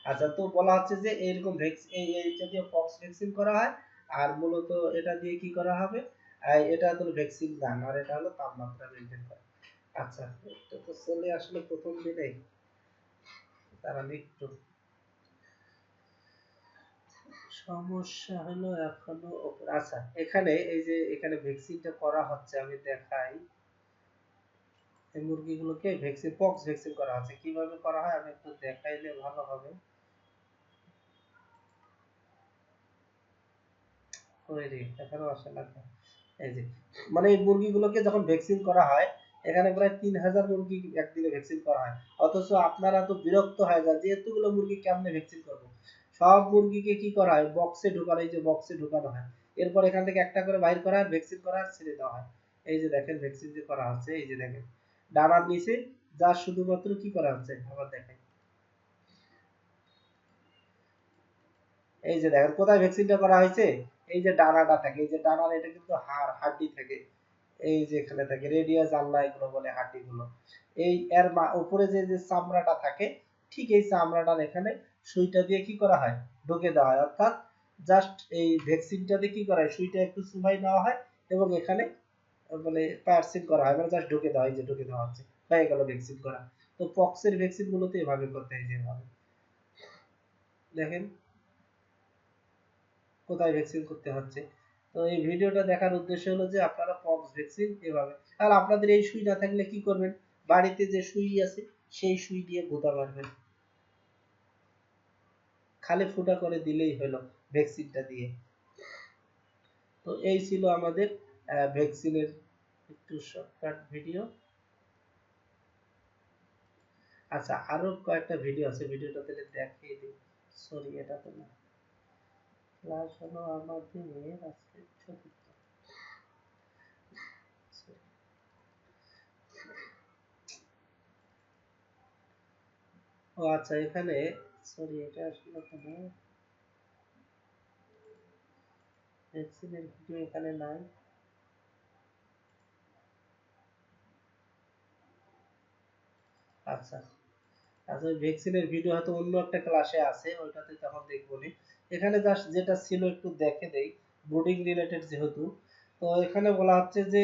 আচ্ছা, তো বলা হচ্ছে যে এইরকম এইটা দিয়ে পক্স ভ্যাকসিন করা হয়, আর মূলত এটা দিয়ে কি করা হবে, এটা হলো ভ্যাকসিন গান, আর এটা হলো তাপমাত্রা মেনটেন করা। আচ্ছা, এটা তো চলে আসলে প্রথম দিনেই, তারা একটু সমস্যা হলো এখনো আচ্ছা, এখানে এই যে এখানে ভ্যাকসিনটা করা হচ্ছে, আমি দেখাই। এই মুরগিগুলোকে ভ্যাকসিন, পক্স ভ্যাকসিন করা হচ্ছে, কিভাবে করা হয় আমি একটু দেখাইলে ভালো হবে। ওইরে, এখানেও আসে না। এই যে, মানে এই মুরগিগুলোকে যখন ভ্যাকসিন করা হয়, এখানে প্রায় 3000 মুরগি একদিনে ভ্যাকসিন করা হয়। অথচ আপনারা তো বিরক্ত হয়ে যান যে এতগুলো মুরগি কেমনে ভ্যাকসিন করবো। সব মুরগিকে কি করা হয়, বক্সে ঢোকানো, এই যে বক্সে ঢোকানো হয়। এরপর এখান থেকে একটা করে বাইর করা হয়, ভ্যাকসিন করা হয়, ছেড়ে দেওয়া হয়। এই যে দেখেন ভ্যাকসিন যে করা হচ্ছে, এই যে দেখেন ডানার নিচে যা শুধুমাত্র কি করা হচ্ছে, আবার দেখেন, এই যে দেখেন কোথায় ভ্যাকসিনটা করা হয়েছে। এই যে ডানাটা থাকে, এই যে ডানার, এটা কিন্তু হাড্ডি থাকে, এই যে এখানে থাকে রেডিয়াস আল্লাহ এগুলো বলে, হাড্ডি গুলো। এই এর উপরে যে যে চামড়াটা থাকে, ঠিক এই চামড়াটার এখানে সুইটা দিয়ে কি করা হয়, ঢুকে দেওয়া হয়। অর্থাৎ জাস্ট এই ভ্যাকসিনটা দিয়ে কি করা হয়, সুইটা একটু চুবাই নেওয়া হয় এবং এখানে মানে পার্সিং করা হয়, মানে জাস্ট ঢুকে দেওয়া হয়, যে ঢুকে দেওয়া হচ্ছে, হয়ে গেল ভ্যাকসিন করা। তো পক্সের ভ্যাকসিন গুলোতে এভাবে করতে হয়, যেভাবে দেখেন কোথায় ভ্যাকসিন করতে হচ্ছে। তো এই ভিডিওটা দেখার উদ্দেশ্য হলো যে আপনারা পক্স ভ্যাকসিন এভাবে, আর আপনাদের এই সুই না থাকলে কি করবেন, বাড়িতে যে সুই আছে সেই সুই দিয়ে গুঁতা মারবেন, খালি ফুটা করে দিলেই হলো ভ্যাকসিনটা দিয়ে। তো এই ছিল আমাদের ভ্যাকসিনের একটু শর্টকাট ভিডিও। আচ্ছা, আরো কয়েকটা ভিডিও আছে, ভিডিওটা তাহলে দেখিয়ে দিই। সরি, এটা তো না, ক্লাস হলো আমাদের আজকে চতুর্থ। ও আচ্ছা, এখানে সরি, এটা আসলে কোনো ভ্যাকসিনের ভিডিও এখানে নাই। আচ্ছা, আচ্ছা, ওই ভ্যাকসিনের ভিডিও হয়তো অন্য একটা ক্লাসে আছে, ওইটাতে তখন দেখবো নি। এখানে জাস্ট যেটা ছিল একটু দেখে দেই, ব্রুডিং রিলেটেড যেহেতু। তো এখানে বলা হচ্ছে যে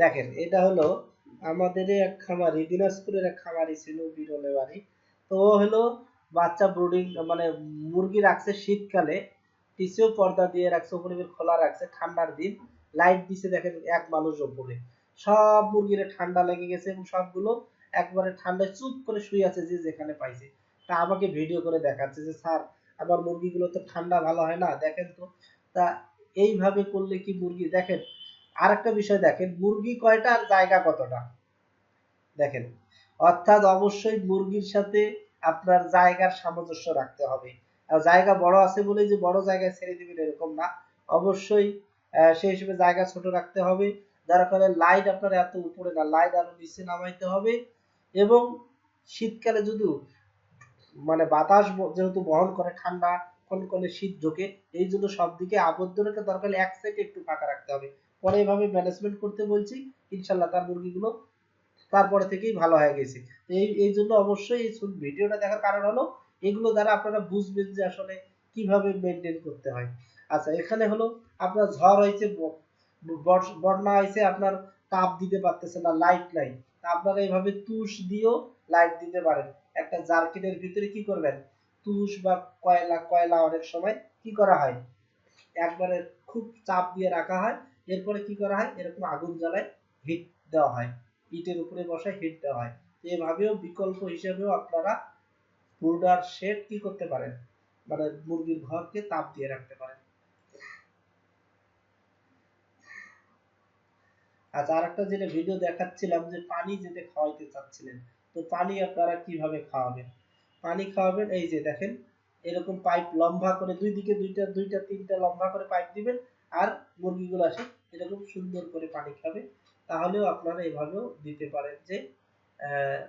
দেখেন, এটা হলো আমাদের এক খামারি, দিনাজপুরের এক খামারি ছিল, বিরলে বাড়ি। তো ও হলো বাচ্চা ব্রুডিং, মানে মুরগি রাখছে শীতকালে, পিছেও পর্দা দিয়ে রাখছে, উপরে খোলা রাখছে, ঠান্ডার দিন লাইট দিছে, দেখেন এক মানুষ উপরে, সব মুরগির ঠান্ডা লেগে গেছে এবং সবগুলো একবারে ঠান্ডায় চুপ করে শুয়ে আছে, যে যেখানে পাইছে। তা আমাকে ভিডিও করে দেখাচ্ছে যে স্যার, আমার মুরগিগুলো তো ঠান্ডা ভালো হয় না, দেখেন তো। তা এইভাবে করলে কি মুরগি, দেখেন আরেকটা বিষয় দেখেন, মুরগি কয়টা আর জায়গা কতটা, দেখেন। অর্থাৎ অবশ্যই মুরগির সাথে আপনার জায়গার সামঞ্জস্য রাখতে হবে। আর জায়গা বড় আছে বলে যে বড় জায়গায় ছেড়ে দিবেন এরকম না, অবশ্যই সেই হিসেবে জায়গা ছোট রাখতে হবে। যার কারণে লাইট আপনার এত উপরে না, লাইট আরো নিচে নামাইতে হবে। এবং শীতকালে যদি মানে বাতাস যেহেতু বহন করে, ঠান্ডা কনকনে শীত ঢোকে, এই জন্য সব দিকে আবদ্ধ রেখে দরকার এক সাইডে একটু ফাঁকা রাখতে হবে। পরে এভাবে ম্যানেজমেন্ট করতে বলছি, ইনশাল্লাহ তার মুরগিগুলো তারপরে থেকেই ভালো হয়ে গেছে। এই এই জন্য অবশ্যই এই ভিডিওটা দেখার কারণ হলো এগুলো দ্বারা আপনারা বুঝবেন যে আসলে কিভাবে মেনটেন করতে হয়। আচ্ছা, এখানে হলো আপনার ঝড় হয়েছে, বন্যা হয়েছে, আপনার তাপ দিতে পারতেছে না, লাইট নাই, তা আপনারা এইভাবে তুষ দিয়েও লাইট দিতে পারেন। একটা জার্কিনের ভিতরে কি করবেন, তুষ বা কয়লা, কয়লা অনেক সময় কি করা হয়, একবারে খুব চাপ দিয়ে রাখা হয়, এরপরে কি করা হয়, এরকম আগুন জ্বালায় হিট দেওয়া হয়, ইটের উপরে বসায় হিট দেওয়া হয়। এভাবেও বিকল্প হিসেবেও আপনারা ব্রুডার শেড কি করতে পারেন, মানে মুরগির ঘরকে তাপ দিয়ে রাখতে পারেন। আচ্ছা, আরেকটা যেটা ভিডিও দেখাচ্ছিলাম যে পানি যেটা খাওয়াইতে চাচ্ছিলেন, তো পানি আপনারা কিভাবে খাওয়াবেন, পানি খাওয়াবেন এই যে দেখেন, এরকম পাইপ লম্বা করে দুই দিকে দুইটা দুইটা তিনটা লম্বা করে পাইপ দিবেন, আর মুরগিগুলো আসে এরকম সুন্দর করে পানি খাবে। তাহলেও আপনারা এভাবেও দিতে পারেন, যে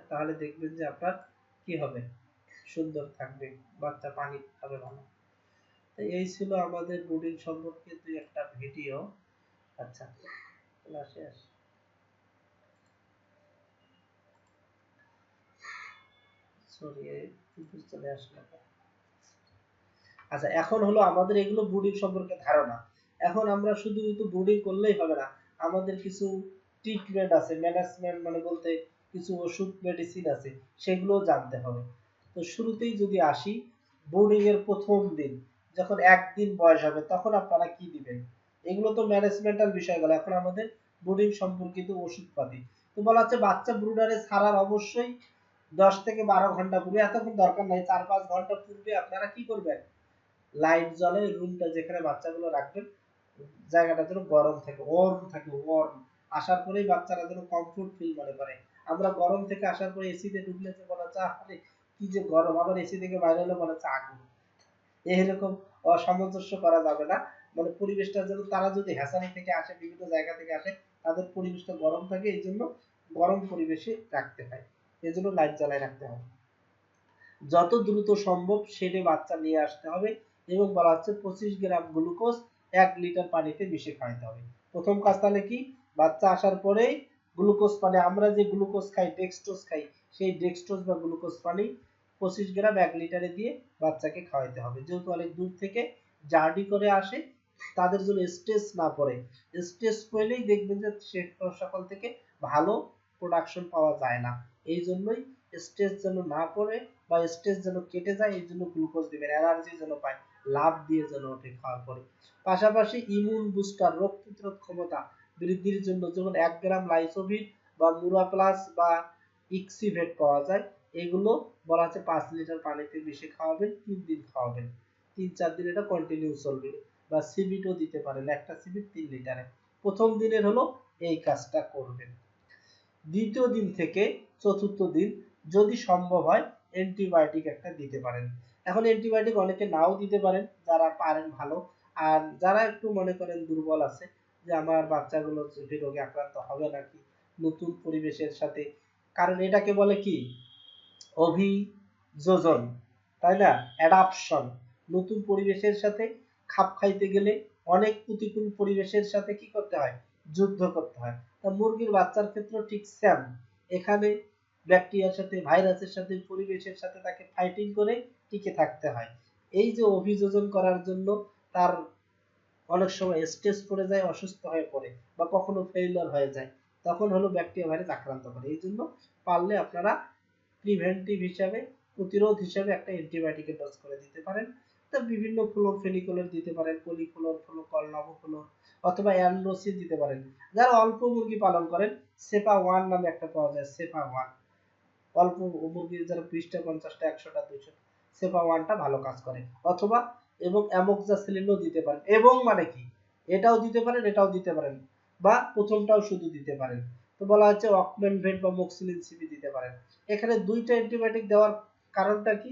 তাহলে দেখবেন যে আপনার কি হবে, সুন্দর থাকবে, বাচ্চা পানি খাবে ভালো। তো এই ছিল আমাদের ব্রুডিং সম্পর্কে দুই একটা ভিডিও। আচ্ছা, ক্লাসে আসি। সরি চলে আসলো। আচ্ছা, এখন হলো আমাদের এগুলো ব্রুডিং সম্পর্কে ধারণা। এখন আমরা শুধু ব্রুডিং করলেই হবে না, আমাদের কিছু ট্রিটমেন্ট আছে, ম্যানেজমেন্ট মানে বলতে কিছু ওষুধ মেডিসিন আছে, সেগুলো জানতে হবে। তো শুরুতেই যদি আসি, ব্রুডিং এর প্রথম দিন যখন একদিন বয়স হবে তখন আপনারা কি দিবেন, এগুলো তো ম্যানেজমেন্টাল বিষয়গুলো। এখন আমাদের ব্রুডিং সম্পর্কিত ওষুধপাতি। তো বলা হচ্ছে বাচ্চা ব্রুডারে ছাড়ার অবশ্যই 10 থেকে 12 ঘন্টা পূর্বে, এতক্ষণ দরকার নাই, 4-5 ঘন্টা পূর্বে আপনারা কি করবেন, লাইট জ্বলে রুমটা যেখানে বাচ্চাগুলো রাখবেন জায়গাটা যেন গরম থাকে, ওয়ার্ম থাকে, ওয়ার্ম। আসার পরেই বাচ্চারা যেন কমফোর্ট ফিল মনে করে। আমরা গরম থেকে আসার পরে এসিতে ঢুকলে যে মনে হচ্ছে আরে কি যে গরম, আবার এসি থেকে বাইরে হলে মনে হচ্ছে আগুন। এরকম অসামঞ্জস্য করা যাবে না। মানে পরিবেশটা যেন, তারা যদি হ্যাচারি থেকে আসে, বিভিন্ন জায়গা থেকে আসে, তাদের পরিবেশটা গরম থাকে, এই জন্য গরম পরিবেশে রাখতে হয়, এই জন্য লাইট জ্বালায় রাখতে হবে। যত দ্রুত সম্ভব সেটে বাচ্চা নিয়ে আসতে হবে, এবং বলা হচ্ছে 25 গ্রাম গ্লুকোজ 1 লিটার পানিতে মিশিয়ে খাওয়াতে হবে। প্রথম কাজ তাহলে কি, বাচ্চা আসার পরেই গ্লুকোজ পানি, আমরা যে গ্লুকোজ খাই, ডেক্সট্রোজ খাই, সেই ডেক্সট্রোজ বা গ্লুকোজ পানি 25 গ্রাম 1 লিটারে দিয়ে বাচ্চাকে খাওয়াতে হবে। যেহেতু অনেক দূর থেকে জার্নি করে আসে, তাদের জন্য স্ট্রেস না পড়ে, স্ট্রেস পড়লেই দেখবেন যে সে সকল থেকে ভালো প্রোডাকশন পাওয়া যায় না। এই জন্যই স্ট্রেস যেন না পড়ে বা স্ট্রেস যেন কেটে যায়, এই জন্য গ্লুকোজ দিবেন, এনার্জি যেন পায়, লাভ দিয়ে যেন ওঠে খাওয়ার পরে। পাশাপাশি ইমিউন বুস্টার, রোগ প্রতিরোধ ক্ষমতা বৃদ্ধির জন্য যেমন 1 গ্রাম লাইসোভিট বা মুরা প্লাস বা ইক্সিভেট পাওয়া যায়, এগুলো বলা আছে 5 লিটার পানিতে মিশিয়ে খাওয়াবেন, 3 দিন খাওয়াবেন, 3-4 দিন এটা কন্টিনিউ চলবে। বা সিবিটও দিতে পারেন, একটা সিবিট 3 লিটারে। প্রথম দিনের হলো এই কাজটা করবেন। দ্বিতীয় দিন থেকে চতুর্থ দিন যদি সম্ভব হয় অ্যান্টিবায়োটিক একটা দিতে পারেন। এখন অ্যান্টিবায়োটিক অনেকে নাও দিতে পারেন, যারা পারেন ভালো। আর যারা একটু মনে করেন দুর্বল আছে, যে আমার বাচ্চাগুলো এই রোগে আক্রান্ত হবে নাকি নতুন পরিবেশের সাথে, কারণ এটাকে বলে কি অভিযোজন, তাই না, অ্যাডাপশন। নতুন পরিবেশের সাথে খাপ খাইতে গেলে অনেক প্রতিকূল পরিবেশের সাথে কি করতে হয়, যুদ্ধ করতে হয়। তা মুরগির বাচ্চার ক্ষেত্রে ঠিক সেম, এখানে ব্যাকটেরিয়ার সাথে, ভাইরাসের সাথে, পরিবেশের সাথে তাকে ফাইটিং করে টিকে থাকতে হয়। এই যে অভিযোজন করার জন্য তার অনেক সময় স্ট্রেস পড়ে যায়, অসুস্থ হয়ে পড়ে, বা কখনো ফেইলিওর হয়ে যায়, তখন হলো ব্যাকটেরিয়া ভাইরাস আক্রান্ত করে। এই জন্য পারলে আপনারা প্রিভেন্টিভ হিসাবে, প্রতিরোধ হিসাবে একটা অ্যান্টিবায়োটিকের ডোজ করে দিতে পারেন। তা বিভিন্ন ফ্লোরফেনিকোলের দিতে পারেন, পলিফ্লোর, ফ্লোকল, নভোফ্লোর, অথবা অ্যান্ড্রোসিন দিতে পারেন। যারা অল্প মুরগি পালন করেন, সেপা ওয়ান নামে একটা পাওয়া যায়, সেপা ওয়ান। অল্প মুরগির যারা 20টা, 50টা, 100টা, 200, সেপা ওয়ানটা ভালো কাজ করে। অথবা এবং অ্যামোক্সাসিলিনও দিতে পারেন, এবং মানে কি এটাও দিতে পারেন, এটাও দিতে পারেন, বা প্রথমটাও শুধু দিতে পারেন। তো বলা হচ্ছে অকমেনভেট বা মক্সিলিন সিপি দিতে পারেন। এখানে দুইটা অ্যান্টিবায়োটিক দেওয়ার কারণটা কি,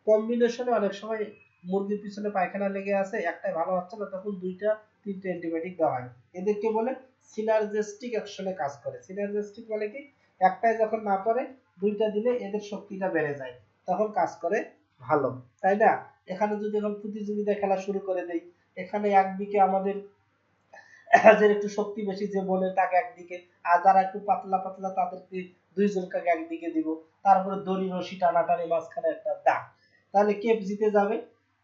কম্বিনেশনে অনেক সময় মুরগির পিছনে পায়খানা লেগে আছে, একটাই ভালো হচ্ছে না, তখন 2-3টে অ্যান্টিবায়োটিক দেওয়া হয়। এদেরকে বলে সিনার্জিস্টিক অ্যাকশনে কাজ করে। সিনার্জিস্টিক মানে কি, একটাই যখন না পারে দুইটা দিলে এদের শক্তিটা বেড়ে যায়, তখন কাজ করে ভালো, তাই না। এখানে যদি এখন প্রতিযোগিতা খেলা শুরু করে দেই, এখানে একদিকে আমাদের যাদের একটু শক্তি বেশি যে বলে তাকে একদিকে, আর যারা একটু পাতলা পাতলা তাদেরকে দুইজনকে একদিকে দিব, তারপরে দড়ি রশি টানাটানি, মাঝখানে একটা দাগ, তাহলে কে জিতে যাবে।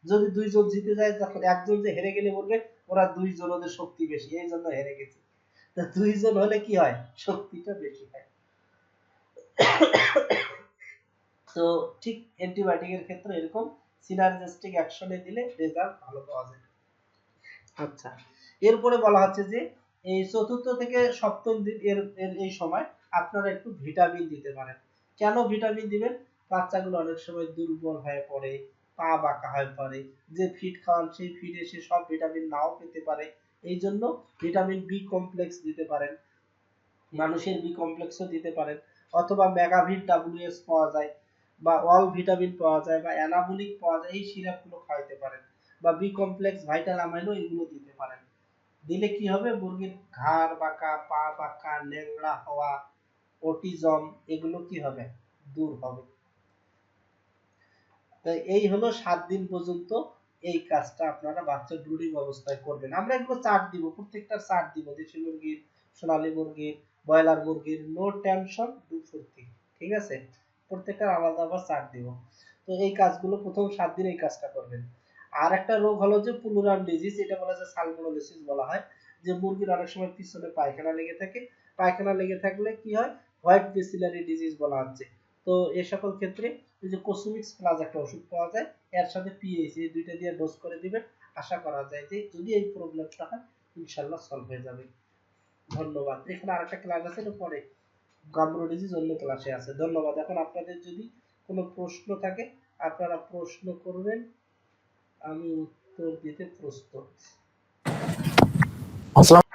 যদি দুইজন জিতে যায়, যখন একজন যে হেরে গেলে বলবে ওরা দুইজন, ওদের শক্তি বেশি, এই জন্য হেরে গেছে। তো দুইজন হলে কি হয়, শক্তিটা বেশি হয়। তো ঠিক অ্যান্টিবায়োটিকের ক্ষেত্রে এরকম সিনার্জিস্টিক অ্যাকশনে দিলে রেজাল্ট ভালো পাওয়া যায়। আচ্ছা, এরপরে বলা হচ্ছে যে এই চতুর্থ থেকে সপ্তম দিন এর এই সময় আপনারা একটু ভিটামিন দিতে পারেন। কেন ভিটামিন দিবেন, বাচ্চাগুলো অনেক সময় দুর্বল হয়ে পড়ে, পা বাঁকা হয়ে পড়ে, যে ফিড খাওয়ান সেই ফিডে সে সব ভিটামিন নাও পেতে পারে। এই জন্য ভিটামিন বি কমপ্লেক্স দিতে পারেন, মানুষের বি কমপ্লেক্সও দিতে পারেন, অথবা মেগাভিট ডাব্লিউএস পাওয়া যায়, বা অল ভিটামিন পাওয়া যায়, বা অ্যানাবলিক পাওয়া যায়, এই সিরাপগুলো খাওয়াতে পারেন, বা বি কমপ্লেক্স, ভাইটাল অ্যামাইনো, এগুলো দিতে পারেন। দিলে কি হবে, মুরগির ঘাড় বাঁকা, পা বাঁকা, ন্যাংরা হওয়া, অটিজম, এগুলো কি হবে, দূর হবে। তাই এই হলো 7 দিন পর্যন্ত এই কাজটা আপনারা বাচ্চা ব্রুডিং অবস্থায় করবেন। আমরা এগুলো চার্ট দিব, প্রত্যেকটা চার্ট দিব, দেশি মুরগির, সোনালী মুরগির, ব্রয়লার মুরগির, নো টেনশন, ডু ফুর্তি, ঠিক আছে। প্রত্যেকটা আলাদা আবার চার্ট দিব। তো এই কাজগুলো প্রথম 7 দিন এই কাজটা করবেন। আর একটা রোগ হলো যে পুলুরাম ডিজিজ, এটা বলা যায় সালমোনেলোসিস বলা হয়, যে মুরগির অনেক সময় পিছনে পায়খানা লেগে থাকে। পায়খানা লেগে থাকলে কি হয়, হোয়াইট বেসিলারি ডিজিজ বলা হচ্ছে। তো এই সকল ক্ষেত্রে এই যে কোসুমিক্স প্লাস একটা ওষুধ পাওয়া যায়, এর সাথে পিএইচ, এই দুইটা দিয়ে ডোজ করে দিবেন। আশা করা যায় যে যদি এই প্রবলেমটা হয় ইনশাআল্লাহ সলভ হয়ে যাবে। ধন্যবাদ। এখানে আরেকটা ক্লাস আছে, এটা পরে গাম্বুরো ডিজিজ অন্য ক্লাসে আছে। ধন্যবাদ। এখন আপনাদের যদি কোনো প্রশ্ন থাকে আপনারা প্রশ্ন করবেন, আমি উত্তর দিতে প্রস্তুত। আসসালাম